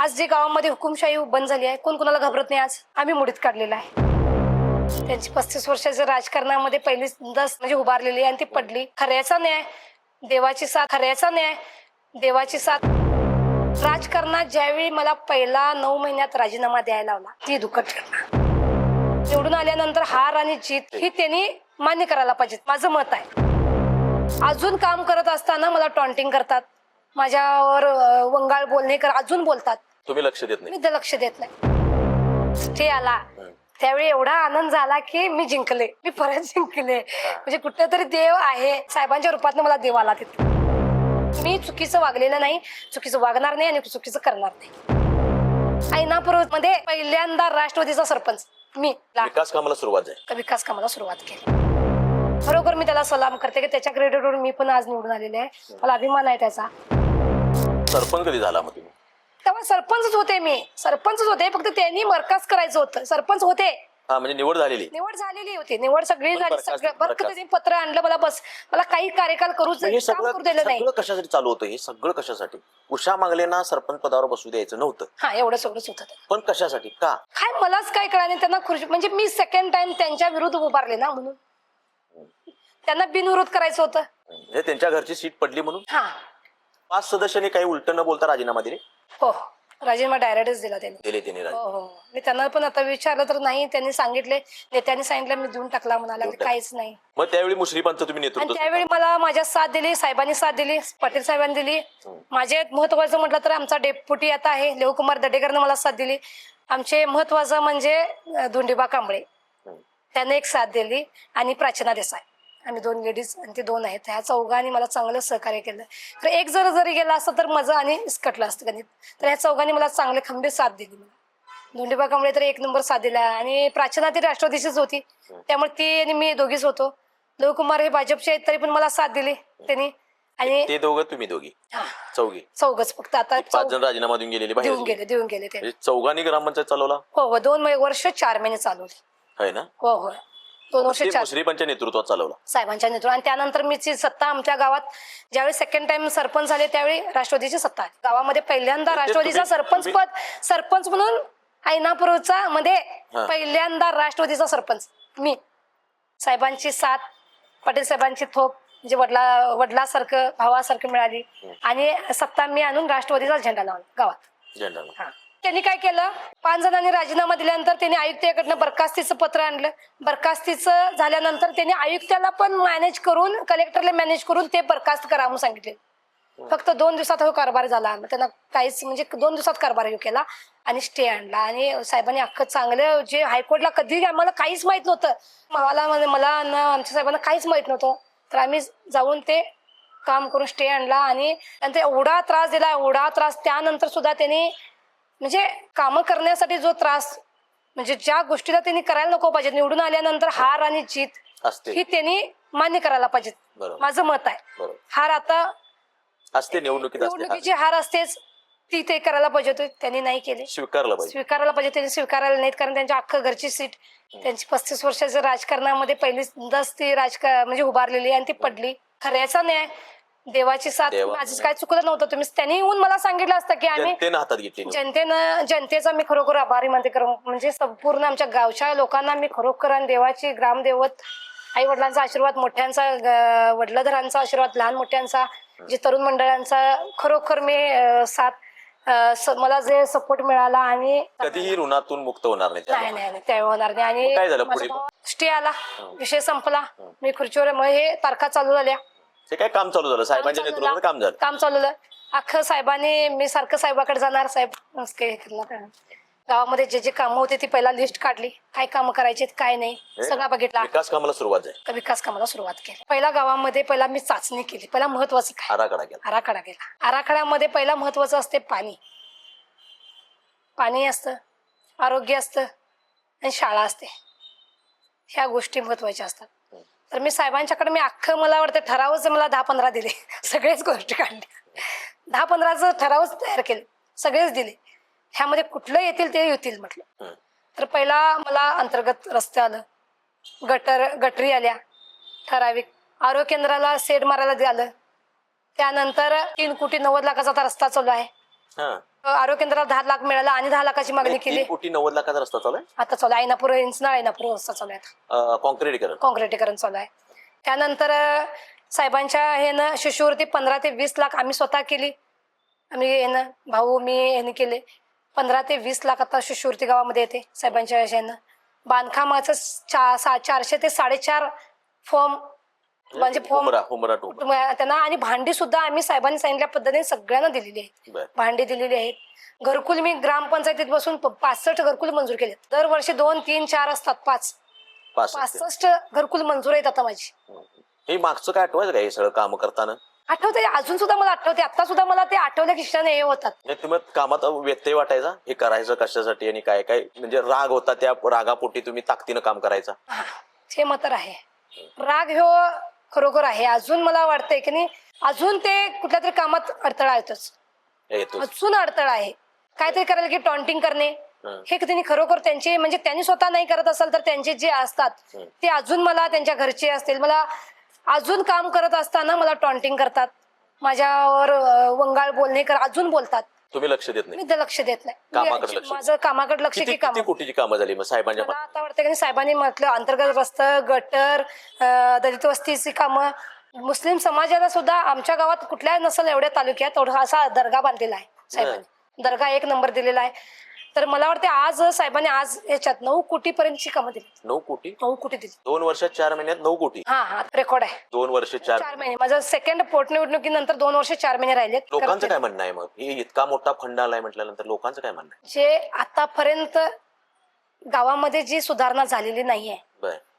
आज जे गावामध्ये हुकुमशाही बंद झाली आहे, कोण कोणाला घाबरत नाही. आज आम्ही मुडीत काढलेला आहे. त्यांची 35 वर्षाच्या राजकारणामध्ये पहिल्यांदाच म्हणजे उभारलेली आणि ती पडली. खऱ्याचा न्याय, देवाची साथ, खऱ्याचा न्याय, देवाची साथ. राजकारणात ज्यावेळी मला पहिला 9 महिन्यात राजीनामा द्यायला लावला, ती दुःखद घटना. निवडून आल्यानंतर हार आणि जीत ही त्यांनी मान्य करायला पाहिजे, माझं मत आहे. अजून काम करत असताना मला टॉन्टिंग करतात, माझ्यावर वंगाळ बोलणे कर, अजून बोलतात. तुम्ही लक्ष देत नाही? मी लक्ष देत नाही. ते आला त्यावेळी एवढा आनंद झाला की मी जिंकले, मी परत जिंकले. म्हणजे कुठेतरी देव आहे, साहेबांच्या रूपात मला देव आला तिथे. मी चुकीचं वागलेलं नाही, चुकीचं वागणार नाही आणि चुकीचं करणार नाही. ऐनापूर मध्ये पहिल्यांदा राष्ट्रवादीचा सरपंच मी विकास कामाला सुरुवात झाली. विकास कामाला सुरुवात केली. खरोखर मी त्याला सलाम करते की त्याच्या क्रेडिटवर मी पण आज निवडून आलेले आहे. मला अभिमान आहे त्याचा. सरपंच कधी झाला मग तुम्ही? तेव्हा सरपंचच होते, मी सरपंचच होते, फक्त त्यांनी बरखास्त करायचं होतं. सरपंच होते, म्हणजे निवड झालेली होती, निवड सगळी झाली. सगळं बरखास्त पत्र आणलं मला, बस मला काही कार्यकाल करू दिलं नाही. कशासाठी चालू होतं हे सगळं? कशासाठी? उषा मांगलेंना सरपंच पदावर बसू द्यायचं नव्हतं. हा, एवढंच होतं. पण कशासाठी? का काय मलाच काय कळलं नाही. त्यांना खुर्ची म्हणजे मी सेकंड टाइम त्यांच्या विरुद्ध उभारले ना, म्हणून त्यांना बिनविरोध करायचं होतं. म्हणजे त्यांच्या घरची सीट पडली म्हणून? हा. 5 सदस्यांनी काही उलट न बोलता राजीनामा दिले? हो, राजीनामा डायरेक्टच दिला त्यांनी. हो. मी त्यांना पण आता विचारलं तर नाही, त्यांनी सांगितले, नेत्यांनी सांगितलं, मी देऊन टाकला म्हणाला, काहीच नाही. मग त्यावेळी मुश्रीफांचं तुम्ही नेतृत्व? त्यावेळी मला माझ्या साथ दिली, साहेबांनी साथ दिली, पाटील साहेबांनी दिली. माझे महत्वाचं म्हटलं तर आमचा डेप्युटी आता आहे लेवकुमार दडेकरनं मला साथ दिली. आमचे महत्वाचं म्हणजे धोंडीबा कांबळे, त्याने एक साथ दिली, आणि प्राचना देसाई. आम्ही 2 लेडीज आणि ते 2 आहेत. ह्या चौघांनी मला चांगलं सहकार्य केलं. तर एक जरी गेला असतं तर माझं आणि इसकटलं असतं गणित. तर ह्या चौघांनी मला चांगले खंबीर साथ दिली. मला धोंडीबा कांबळे तर 1 नंबर साथ दिला, आणि प्राचना ती राष्ट्रवादीचीच होती, त्यामुळे ती आणि मी दोघीच होतो. लेवकुमार हे भाजपचे आहेत, तरी पण मला साथ दिली त्यांनी. आणि ते दोघं, तुम्ही दोघी, चौघच फक्त. आता 5 जण राजीनामा देऊन गेलेले, देऊन गेले ते. चौघांनी ग्रामपंचायत चालवला? हो, 2 वर्ष 4 महिने चालवली. आहे ना? हो, 2 वर्ष 4. मुश्रीफांच्या नेतृत्वात चालवला, साहेबांच्या नेतृत्वात. आणि त्यानंतर मीची सत्ता आमच्या गावात ज्यावेळी सेकंड टाइम सरपंच झाले, त्यावेळी राष्ट्रवादीची सत्ता आहे गावामध्ये. पहिल्यांदा राष्ट्रवादीचा सरपंच म्हणून ऐनापूरचा मध्ये पहिल्यांदा राष्ट्रवादीचा सरपंच मी. साहेबांची साथ, पाटील साहेबांची थोप, म्हणजे वडिलासारखं भावासारखं मिळाली, आणि सत्ता मी आणून राष्ट्रवादीचा झेंडा लावला गावात. त्यांनी काय केलं, 5 जणांनी राजीनामा दिल्यानंतर त्यांनी आयुक्ताकडनं बरखास्तीचं पत्र आणलं. बरखास्तीचं झाल्यानंतर त्यांनी आयुक्ताला पण मॅनेज करून, कलेक्टरला मॅनेज करून ते बरखास्त करा म्हणून सांगितले. फक्त 2 दिवसात हो कारभार झाला. त्यांना काहीच म्हणजे 2 दिवसात कारभार केला आणि स्टे आणला. आणि साहेबांनी अख्खं चांगलं, जे हायकोर्टला कधी आम्हाला काहीच माहित नव्हतं, मला आमच्या साहेबांना काहीच माहित नव्हतं, तर आम्ही जाऊन ते काम करून स्टे आणला. आणि त्यांचा एवढा त्रास दिला, एवढा त्रास. त्यानंतर सुद्धा त्यांनी म्हणजे कामं करण्यासाठी जो त्रास, म्हणजे ज्या गोष्टीला त्यांनी करायला नको पाहिजे, निवडून आल्यानंतर हार आणि जीत ही त्यांनी मान्य करायला पाहिजे, माझं मत आहे. हार आता असते, निवडणुकीची हार असतेच, ती ते करायला पाहिजे होते, त्यांनी नाही केले. स्वीकारायला पाहिजे, त्यांनी स्वीकारायला नाहीत. कारण त्यांच्या अख्खं घरची सीट, त्यांची 35 वर्षाच्या राजकारणामध्ये पहिल्यांदाच ती म्हणजे उभारलेली आणि ती पडली. खऱ्याचा न्याय, देवाची साथ. माझं काय चुकलं नव्हतं. त्यांनी येऊन मला सांगितलं असतं की आम्ही जनतेचा मी खरोखर आभारी मानते. म्हणजे संपूर्ण आमच्या गावच्या लोकांना मी खरोखर, आणि देवाची ग्रामदेवत, आई वडिलांचा आशीर्वाद, मोठ्यांचा वडिलाधरांचा आशीर्वाद, लहान मोठ्यांचा, जे तरुण मंडळांचा, खरोखर मी मला जे सपोर्ट मिळाला. आणि कधीही ऋणातून मुक्त होणार नाही, ते होणार नाही. आणि स्टे आला, विषय संपला. मी खुर्चीवर, हे तारखा चालू झाल्या. ते काय काम चालू झालं? साहेबांच्या नेतृत्वात काम चालू झालं. अख्खं साहेबांनी, मी सारखं साहेबाकडे जाणार, साहेब गावामध्ये जे कामं होते ती पहिला लिस्ट काढली, काय कामं करायची काय नाही, सगळं बघितला. विकास कामाला सुरुवात केली. पहिला गावामध्ये मी चाचणी केली. पहिला महत्वाचं काय, आराखडा केला. आराखड्यामध्ये पहिला महत्वाचं असते पाणी असतं, आरोग्य असतं, आणि शाळा असते. ह्या गोष्टी महत्वाच्या असतात. तर मी साहेबांच्याकडे अख्खं, मला वाटतं ठरावच मला 10-15 दिले, सगळेच गोष्टी काढल्या. 10-15 ठरावच तयार केले, सगळेच दिले. ह्यामध्ये कुठलं येतील ते येतील म्हटलं. तर पहिला मला अंतर्गत रस्ते आलं, गटरी आल्या ठराविक, आरोग्य केंद्राला सेड मारायला आलं. त्यानंतर 3 कोटी 90 लाखाचा रस्ता चालू आहे. आरोग्य केंद्राला 10 लाख मिळाला आणि 10 लाखाची मागणी केली. 3,90,00,000 रस्ता चालू आहे आता चालू आहे ऐनापूर इंचनाळ ऐनापूर रस्ता चालू आहे, कॉन्क्रीटीकरण चालू आहे. त्यानंतर साहेबांच्या ह्यानं शिष्यवृत्ती 15 ते 20 लाख आम्ही स्वतः केली. आम्ही ह्यानं भाऊ मी ह्याने केले. 15 ते 20 लाख आता शिष्यवृत्ती गावामध्ये येते साहेबांच्या ह्यानं. बांधकामाचं 400 ते 4.5 फॉर्म म्हणजे फॉर्म त्यांना. आणि भांडी सुद्धा आम्ही साहेबांनी सांगितल्या पद्धतीने सगळ्यांना दिलेली आहे. भांडी दिलेली आहेत. घरकुल मी ग्रामपंचायतीत बसून 65 घरकुल मंजूर केले. दरवर्षी 2, 3, 4 असतात, 65 घरकुल मंजूर आहेत आता माझी. हे मागचं काय आठवायचं का हे सगळं काम करताना? आठवते, अजून सुद्धा मला आठवते. आता सुद्धा मला ते आठवल्या की क्षण हे होतात. तुम्ही कामात व्यत्यय वाटायचा हे करायचं कशासाठी आणि काय काय म्हणजे राग होता त्या रागापोटी तुम्ही ताकदीनं काम करायचा? हे मत आहे. राग ह्यो खरोखर आहे. अजून मला वाटतंय की नाही अजून ते कुठल्या तरी कामात अडथळा येतोच. अजून अडथळा आहे. काहीतरी करायला की टॉन्टिंग करणे हे त्यांनी खरोखर त्यांचे म्हणजे त्यांनी स्वतः नाही करत असेल तर त्यांचे जे असतात ते अजून मला त्यांच्या घरचे असतील मला अजून काम करत असताना मला टॉन्टिंग करतात. माझ्यावर वंगाळ बोलणे अजून बोलतात. तुम्ही लक्ष देत नाही? मी ते लक्ष देत नाही. माझं कामाकडे लक्ष की किती कोटीची कामं झाली मग साहेबांच्या? मला आता वाटतं की साहेबांनी म्हटलं अंतर्गत रस्ता गटर दलित वस्तीची कामं. मुस्लिम समाजाला सुद्धा आमच्या गावात कुठल्या नसेल एवढ्या तालुक्यात असा दर्गा बांधलेला आहे साहेबांनी. दर्गा 1 नंबर दिलेला आहे. तर मला वाटतं आज साहेबांनी आज याच्यात 9 कोटीपर्यंतची कामं दिली. 9 कोटी? 9 कोटी दिली 2 वर्षात 4 महिन्यात 9 कोटी. हा रेकॉर्ड आहे. 2 वर्ष 4 महिने. माझं सेकंड पोटनिवडणुकीनंतर 2 वर्ष 4 महिने राहिले. लोकांचं काय म्हणणं आहे मग? हे इतका मोठा फंड आलाय म्हटल्यानंतर लोकांचं काय म्हणणं आहे? जे आतापर्यंत गावामध्ये जी सुधारणा झालेली नाहीये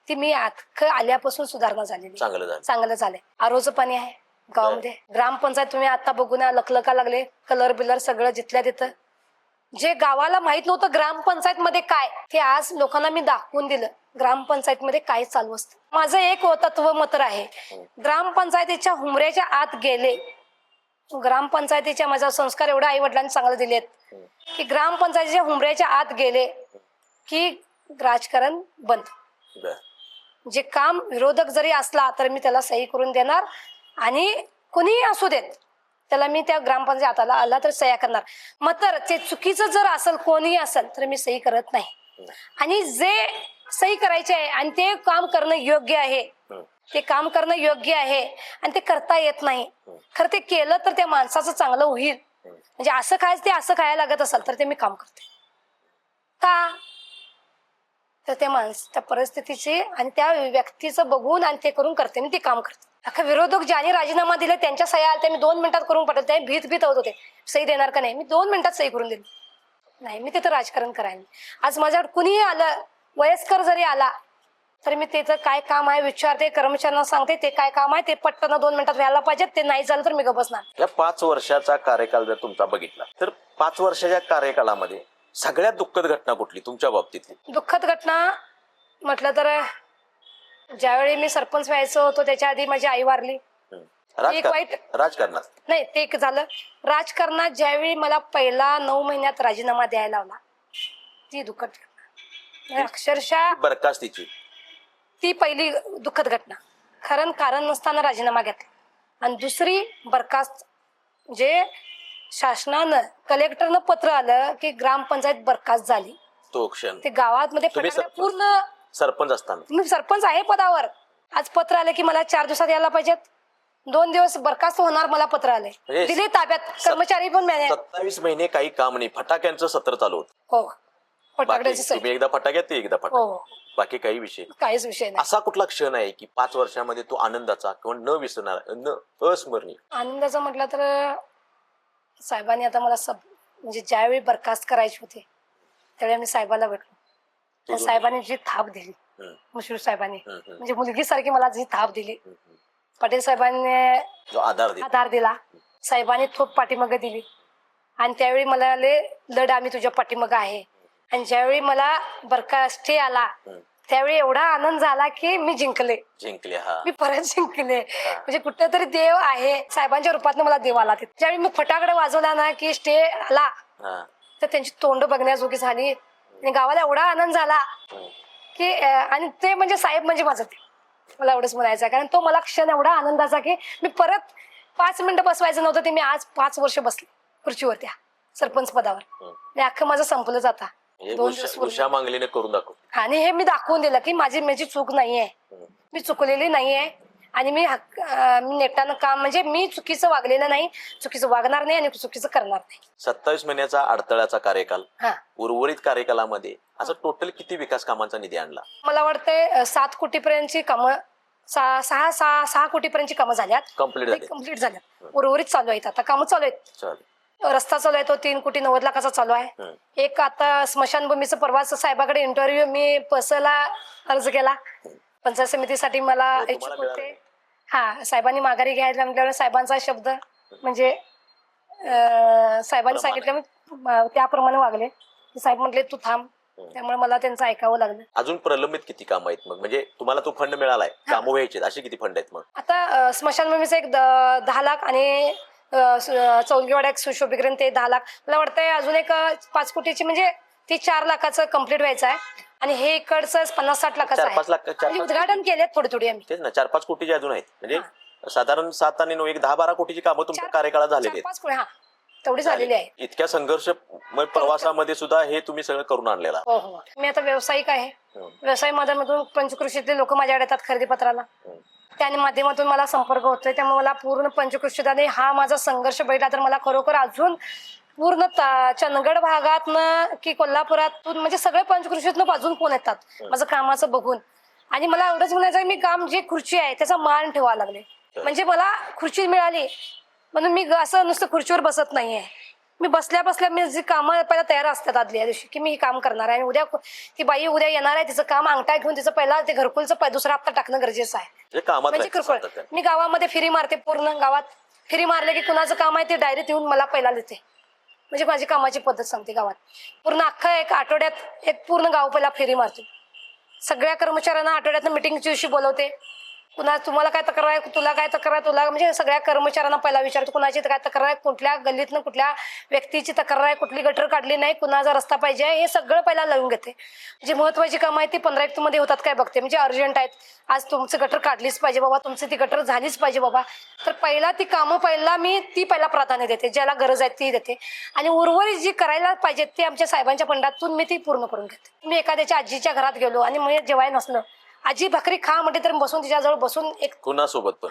ती मी आल्यापासून सुधारणा झालेली. चांगलं झालंय. आरोचं पाणी आहे गावामध्ये. ग्रामपंचायत तुम्ही आता बघून लखलका लागले. कलर बिलर सगळं जिथल्या तिथं. जे गावाला माहित नव्हतं ग्रामपंचायत मध्ये काय ते आज लोकांना मी दाखवून दिलं. ग्रामपंचायत मध्ये काय चालू असतं. माझं एक तत्व मत आहे. ग्रामपंचायतीच्या हुमऱ्याच्या आत गेले. ग्रामपंचायतीच्या माझा संस्कार एवढा आई वडिलांनी चांगले दिलेत की ग्रामपंचायतीच्या हुमऱ्याच्या आत गेले की राजकारण बंद. जे काम विरोधक जरी असला तर मी त्याला सही करून देणार आणि कोणीही असू देत त्याला मी त्या ग्रामपंचायत हाताला आला तर सह्या करणार. मात्र ते चुकीचं जर असेल कोणीही असेल तर मी सही करत नाही. आणि जे सही करायचे आहे आणि ते काम करणं योग्य आहे ते काम करणं योग्य आहे आणि ते करता येत नाही. खरं ते केलं तर त्या माणसाचं चांगलं होईल. म्हणजे असं खायचं ते असं खायला लागत असेल तर ते मी काम करते का तर त्या परिस्थितीचे आणि त्या व्यक्तीचं बघून आणि ते करून करते मी ते काम करते. अख्खा विरोधक ज्याने राजीनामा दिले त्यांच्या सह्या आल्या मी 2 मिनिटात करून पाठवले. त्याने भीत होत होते सही देणार का नाही. मी 2 मिनिटात सही करून दिली. नाही मी तिथं राजकारण करायला. आज माझ्यावर कुणीही आलं वयस्कर जरी आला तरी मी त्याचं काय काम आहे विचारते. कर्मचाऱ्यांना सांगते ते काय काम आहे ते पटकन 2 मिनिटात व्हायला पाहिजे. ते नाही झालं तर मी गप्प बसणार. या 5 वर्षाचा कार्यकाल जर तुमचा बघितला तर 5 वर्षाच्या कार्यकालामध्ये सगळ्यात दुःखद घटना कुठली तुमच्या बाबतीतली? दुःखद घटना म्हटलं तर ज्यावेळी मी सरपंच व्हायचं होतो त्याच्या आधी माझी आई वारली. एक वाईट राजकारणात नाही ते एक झालं. राजकारणात ज्यावेळी मला पहिला 9 महिन्यात राजीनामा द्यायला लावला ती दुःखद घटना. अक्षरशः बरखास्तीची ती पहिली दुःखद घटना. कारण नसताना राजीनामा घेतला. आणि दुसरी बरखास्त जे शासनानं कलेक्टरनं पत्र आलं की ग्रामपंचायत बरखास्त झाली. तो क्षण ते गावात मध्ये पूर्ण सरपंच असताना मी सरपंच आहे पदावर. आज पत्र आलं की मला 4 दिवसात यायला पाहिजेत. 2 दिवस बरखास्त होणार मला पत्र आले. दिले ताब्यात कर्मचारी पण 27 महिने काही काम नाही. फटाक्यांचं सत्र चालू होतं. हो तुम्ही एकदा फटाक्यात ते एकदा फटाक्यात बाकी काही विषय काहीच विषय नाही. असा कुठला क्षण आहे की 5 वर्षामध्ये तो आनंदाचा किंवा न विसरणार अस्मरणीय? आनंदाचा म्हटलं तर साहेबांनी आता मला म्हणजे ज्यावेळी बरखास्त करायची होती त्यावेळी मी साहेबाला भेटलो. साहेबांनी जी थाप दिली मुश्रीफ साहेबांनी म्हणजे मुलगी सारखी मला जी थाप दिली. पाटील साहेबांनी जो आधार दिला. साहेबांनी थोप पाठीमागे दिली आणि त्यावेळी मला लढ आम्ही तुझ्या पाठीमागे आहे. आणि ज्यावेळी मला बरखास्त आला त्यावेळी एवढा आनंद झाला की मी जिंकले. मी परत जिंकले. म्हणजे कुठेतरी देव आहे साहेबांच्या रूपात मला देव आला. ज्यावेळी मी फटाकडे वाजवला ना की स्टे आला तर त्यांची तोंड बघण्याजोगी झाली. आणि गावाला एवढा आनंद झाला की आणि ते म्हणजे साहेब म्हणजे माझं ते मला एवढंच म्हणायचं. कारण तो मला क्षण एवढा आनंदाचा की मी परत 5 मिनिटं बसवायचं नव्हतं ते मी आज 5 वर्ष बसले खुर्चीवर त्या. सरपंच पदावर. आणि अख्खं माझं संपलं आता. म्हणजे 2 दिवस उषा मांगलीने करून दाखव. आणि हे मी दाखवून दिलं की माझी चूक नाहीये, मी चुकलेली नाहीये आणि मी नेटानं काम म्हणजे मी चुकीचं वागलेलं नाही, चुकीचं वागणार नाही आणि चुकीचं करणार नाही. 27 महिन्याचा अडथळ्याचा कार्यकाल, हा, उर्वरित कार्यकालामध्ये असं टोटल किती विकास कामांचा निधी आणला? मला वाटतंय 7 कोटीपर्यंतची कामं, 6 कोटीपर्यंतची कामं झाल्यात, कंप्लीट झाल्यात. उर्वरित चालू आहेत, आता कामं चालू आहेत. चालेल. रस्ता चालू आहे तो 3,90,00,000 चालू आहे. एक आता स्मशानभूमीचं परवाच साहेबाकडे इंटरव्ह्यू मी पसला अर्ज केला पंचायत समितीसाठी, मला इच्छुक होते. हा, साहेबांनी माघारी घ्यायला म्हटल्यावर साहेबांचा शब्द म्हणजे साहेबांनी सांगितलं, मी त्याप्रमाणे वागले. साहेब म्हटले तू थांब, त्यामुळे मला त्यांचं ऐकावं लागलं. अजून प्रलंबित किती कामं आहेत मग? म्हणजे तुम्हाला तो फंड मिळालाय, कामं व्हायचे असे किती फंड आहेत मग? आता स्मशानभूमीचं एक 10 लाख आणि चौलगेवाडा एक सुशोभीकरण ते 10 लाख. मला वाटतंय अजून एक 5 कोटीची म्हणजे ती 4 लाखाचं कम्प्लीट व्हायचं आहे. आणि हे इकडचं 50-60 लाखाचं 4-5 लाख आहे. उद्घाटन केलेत थोडी आम्ही. तेच ना, 4-5 कोटीचे अजून आहेत. म्हणजे साधारण 7 आणि 9 एक 10-12 कोटीची कामं तुमच्या कार्यकाळात झालेली आहेत. 4-5 कोटी, हा तेवढी झालेली आहे. इतक्या संघर्ष प्रवासामध्ये सुद्धा हे तुम्ही सगळं करून आणलेला. हो हो, मी आता व्यावसायिक आहे. व्यवसाय मधून पंचकृषीतले लोक माझ्याकडे येतात खरेदी पत्राला, त्या माध्यमातून मला संपर्क होतोय. त्यामुळे मला पूर्ण पंचकृषीत आणि हा माझा संघर्ष बघितला तर मला खरोखर अजून पूर्ण चंदगड भागातनं की कोल्हापुरातून म्हणजे सगळे पंचकृषीतनं अजून कोण येतात माझं कामाचं बघून. आणि मला एवढंच म्हणायचं, मी काम जे खुर्ची आहे त्याचा मान ठेवायला लागले. म्हणजे मला खुर्ची मिळाली म्हणून मी असं नुसतं खुर्चीवर बसत नाहीये. मी बसल्या मी जी कामं पहिला तयार असतात आदल्या दिवशी की मी हे काम करणार आहे, आणि उद्या ती बाई उद्या येणार आहे, तिचं काम अंगठा घेऊन तिचं पहिला ते घरकुलचं दुसरा हप्ता टाकणं गरजेचं आहे. म्हणजे किरकोळ मी गावामध्ये फेरी मारते, पूर्ण गावात फेरी मारले की कुणाचं काम आहे ते डायरेक्ट येऊन मला पहिला देते. म्हणजे माझी कामाची पद्धत सांगते. गावात पूर्ण अख्खा एक आठवड्यात एक पूर्ण गाव पहिला फेरी मारते. सगळ्या कर्मचाऱ्यांना आठवड्यात मिटिंगच्या दिवशी बोलवते. तुम्हाला काय तक्रार आहे, तुला काय तक्रार आहे, तुला म्हणजे सगळ्या कर्मचाऱ्यांना पहिला विचारतो कुणाची काय तक्रार आहे, कुठल्या गल्लीतनं कुठल्या व्यक्तीची तक्रार आहे, कुठली गटर काढली नाही, कुणाचा रस्ता पाहिजे, हे सगळं पहिला लावून घेते. जी महत्वाची कामं आहेत ती 15 मध्ये होतात काय बघते. म्हणजे अर्जंट आहेत, आज तुमचं गटर काढलीच पाहिजे बाबा, तुमची ती गटर झालीच पाहिजे बाबा. तर पहिला ती कामं मी पहिला प्राधान्य देते, ज्याला गरज आहे ती देते. आणि उर्वरित जी करायला पाहिजे ते आमच्या साहेबांच्या फंडातून मी ती पूर्ण करून घेते. मी एखाद्याच्या आजीच्या घरात गेलो आणि मी जेवायला नसलं, आजी भाकरी खा म्हणते तर बसून तिच्याजवळ बसून एक कुणासोबत पण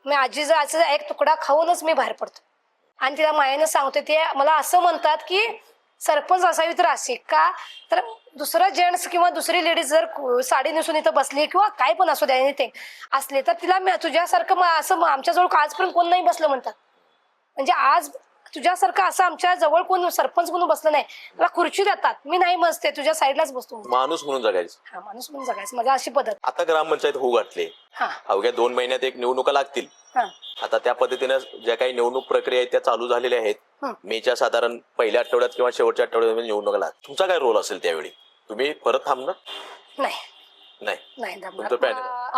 मी आजीचा असं एक तुकडा खाऊनच मी बाहेर पडतो. आणि तिला मायानं सांगते, ते मला असं म्हणतात की सरपंच असावी तर असे का, तर दुसरं जेंट्स किंवा दुसरी लेडीज जर साडी नेसून इथं बसली किंवा काय पण असू द्या ते असले तर तिला तुझ्यासारखं असं आमच्याजवळ आजपर्यंत कोण नाही बसलं म्हणतात. म्हणजे आज तुझ्यासारखं असं आमच्या जवळ कोण सरपंच म्हणून बसलं नाही. मला खुर्ची देतात, मी नाही बसते, तुझ्या साईडलाच बसतो. माणूस म्हणून जगायचं. हा, माणूस म्हणून जगायचं, माझा अशी पद्धत. आता ग्रामपंचायत होऊ घातले, अवघ्या 2 महिन्यात एक निवडणुका लागतील. आता त्या पद्धतीनं ज्या काही निवडणूक प्रक्रिया आहेत त्या चालू झालेल्या आहेत. मेच्या साधारण पहिल्या आठवड्यात किंवा शेवटच्या आठवड्यात निवडणुका लागतील. तुमचा काय रोल असेल त्यावेळी? तुम्ही परत थांबणार? नाही,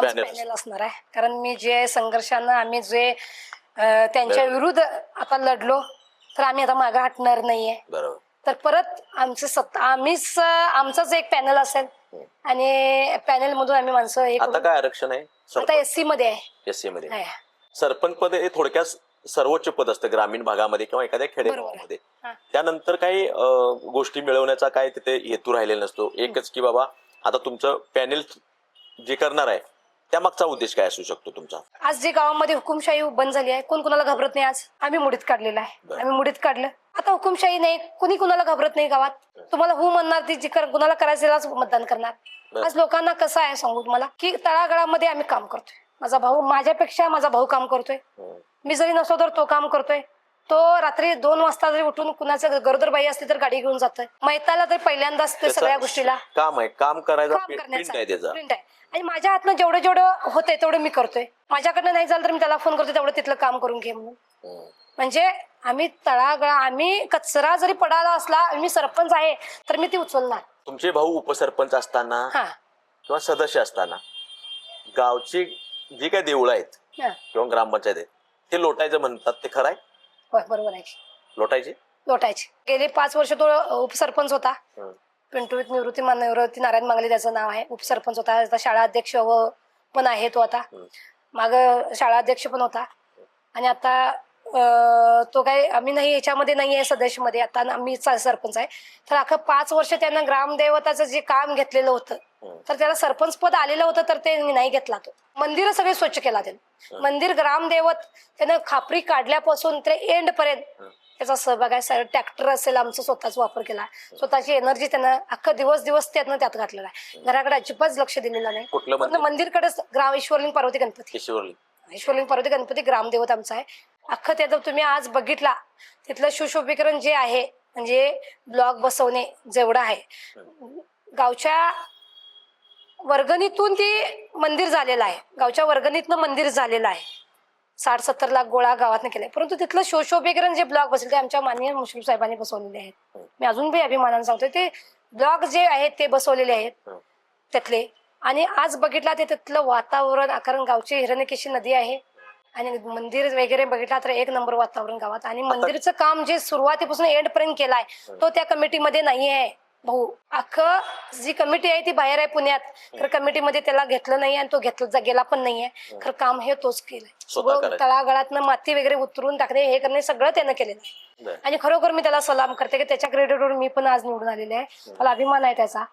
पॅनल असणार आहे. कारण मी जे संघर्षानं आम्ही जे त्यांच्या विरुद्ध आता लढलो तर आम्ही आता मागे हटणार नाहीये. बरोबर. तर परत आमचंच एक पॅनल असेल आणि पॅनल मधून आम्ही माणसं. आता काय आरक्षण आहे? आता एससी मध्ये आहे. एससी मध्ये सरपंच पद हे थोडक्यात सर्वोच्च पद असतं ग्रामीण भागामध्ये किंवा एखाद्या खेडेगावामध्ये. त्यानंतर काही गोष्टी मिळवण्याचा काय तिथे हेतू राहिलेला नसतो. एकच की बाबा आता तुमचं पॅनेल जे करणार आहे त्या मागचा उद्देश काय असू शकतो तुमचा? आज जे गावामध्ये हुकुमशाही बंद झाली आहे, कोण कुणाला घाबरत नाही. आज आम्ही मुडीत काढलेला आहे, आम्ही मुडीत काढलं. आता हुकुमशाही नाही, कुणी कुणाला घाबरत नाही. गावात तुम्हाला म्हणणार ती जी कुणाला करायचं मतदान करणार. आज लोकांना कसं आहे सांगू तुम्हाला की तळागाळामध्ये आम्ही काम करतोय. माझा भाऊ माझ्यापेक्षा माझा भाऊ काम करतोय. मी जरी नसलो तर तो काम करतोय. तो रात्री 2 वाजता जरी उठून कुणाचं गरोदर बाई असली तर गाडी घेऊन जातोय. मैताला तर पहिल्यांदाच सगळ्या गोष्टीला काम आहे, काम करायचं. आणि माझ्या हातनं जेवढं होतंय तेवढं मी करतोय. माझ्याकडनं नाही झालं तर मी त्याला फोन करतो, तेवढं तिथलं काम करून घे म्हणून. म्हणजे आम्ही तळागळा, आम्ही कचरा जरी पडायला असला, मी सरपंच आहे तर मी ती उचलणार. तुमचे भाऊ उपसरपंच असताना किंवा सदस्य असताना गावची जी काही देवळं आहेत किंवा ग्रामपंचायत आहेत ते लोटायचं म्हणतात, ते खरं आहे? बरोबर आहे. लोटायचे गेले 5 वर्ष तो उपसरपंच होता. पिंटू निवृत्ती नारायण मांगले त्याचं नाव आहे. उपसरपंच होता. आता शाळा अध्यक्ष पण आहे तो. आता माग शाळा अध्यक्ष पण होता. आणि आता तो काय आम्ही नाही याच्यामध्ये नाही आहे सदस्य मध्ये, आता आम्ही सरपंच आहे. तर अख्खं 5 वर्ष त्यानं ग्रामदेवताचं जे काम घेतलेलं होतं तर त्याला सरपंच पद आलेलं होतं तर ते नाही घेतला. तो मंदिर सगळे स्वच्छ केला त्यानं. मंदिर ग्रामदेवत त्यानं खापरी काढल्यापासून ते एंड पर्यंत त्याचा सहभाग आहे. ट्रॅक्टर असेल आमचा स्वतःच वापर केला, स्वतःची एनर्जी त्यानं अख्खा दिवस त्यानं त्यात घातलेला आहे. घराकडे अजिबात लक्ष दिलेलं नाही. मंदिरकडे ईश्वरलिंग पार्वती गणपती, ईश्वरलिंग पार्वती गणपती ग्रामदेवत आमचा आहे. अख्खं त्यात तुम्ही आज बघितला तिथलं सुशोभीकरण जे आहे म्हणजे ब्लॉक बसवणे जेवढं आहे, गावच्या वर्गणीतून ते मंदिर झालेलं आहे. गावच्या वर्गणीतनं मंदिर झालेलं आहे. 60-70 लाख गोळा गावातनं केलाय. परंतु तिथलं सुशोभीकरण जे ब्लॉक बसले ते आमच्या माननीय मुश्रीफ साहेबांनी बसवलेले आहेत. मी अजून बी अभिमानाने सांगतो ते ब्लॉक जे आहेत ते बसवलेले आहेत त्यातले. आणि आज बघितला ते तिथलं वातावरण, कारण गावची हिरण्यकेशी नदी आहे आणि मंदिर वगैरे बघितला तर 1 नंबर वातावरण गावात. आणि मंदिरचं काम जे सुरुवातीपासून एंड पर्यंत केलाय तो त्या कमिटीमध्ये नाही आहे भाऊ. अख्खं जी कमिटी आहे ती बाहेर आहे पुण्यात, तर कमिटीमध्ये त्याला घेतलं नाही आणि तो घेतला गेला पण नाहीये. खरं काम हे तोच केलंय. तळागाळातनं माती वगैरे उतरून टाकणे हे करणे सगळं त्यानं केलेलं आहे. आणि खरोखर मी त्याला सलाम करते की त्याच्या क्रेडिटवर मी पण आज निवडून आलेले आहे. मला अभिमान आहे त्याचा.